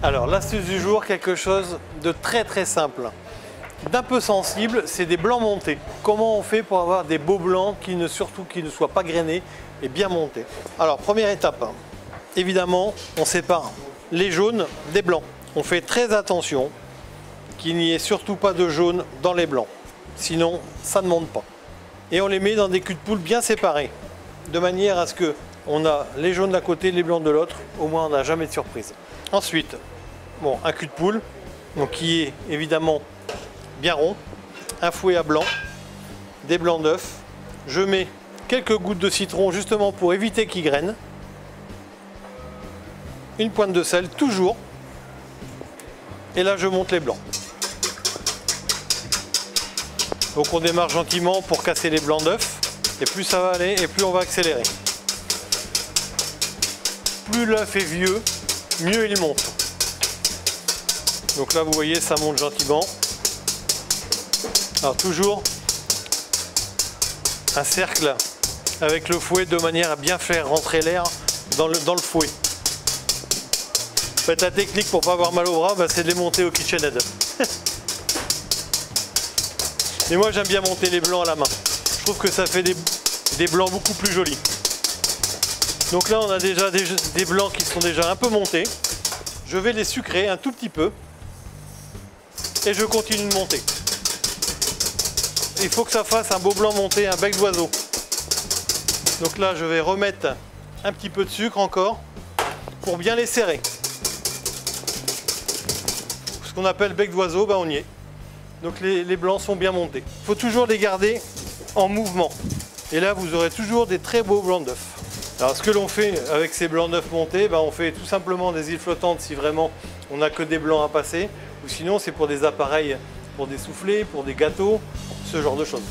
Alors l'astuce du jour, quelque chose de très simple, d'un peu sensible, c'est des blancs montés. Comment on fait pour avoir des beaux blancs surtout qui ne soient pas grainés et bien montés? Alors première étape, évidemment on sépare les jaunes des blancs. On fait très attention qu'il n'y ait surtout pas de jaune dans les blancs, sinon ça ne monte pas. Et on les met dans des culs de poule bien séparés, de manière à ce que on a les jaunes d'un côté, les blancs de l'autre, au moins on n'a jamais de surprise. Ensuite, bon, un cul de poule, donc qui est évidemment bien rond, un fouet à blanc, des blancs d'œufs. Je mets quelques gouttes de citron justement pour éviter qu'ils grainent. Une pointe de sel, toujours. Et là, je monte les blancs. Donc on démarre gentiment pour casser les blancs d'œufs. Et plus ça va aller, et plus on va accélérer. Plus l'œuf est vieux, mieux il monte. Donc là, vous voyez, ça monte gentiment. Alors toujours un cercle avec le fouet de manière à bien faire rentrer l'air dans le fouet. En fait, la technique pour pas avoir mal au bras, c'est de les monter au KitchenAid. Mais moi j'aime bien monter les blancs à la main. Je trouve que ça fait des blancs beaucoup plus jolis. Donc là on a déjà des blancs qui sont déjà un peu montés. Je vais les sucrer un tout petit peu. Et je continue de monter. Il faut que ça fasse un beau blanc monté, un bec d'oiseau. Donc là je vais remettre un petit peu de sucre encore pour bien les serrer. Ce qu'on appelle bec d'oiseau, on y est. Donc les blancs sont bien montés. Il faut toujours les garder en mouvement. Et là vous aurez toujours des très beaux blancs d'œufs. Alors ce que l'on fait avec ces blancs d'œufs montés, on fait tout simplement des îles flottantes si vraiment on n'a que des blancs à passer. Ou sinon c'est pour des appareils, pour des soufflets, pour des gâteaux, ce genre de choses.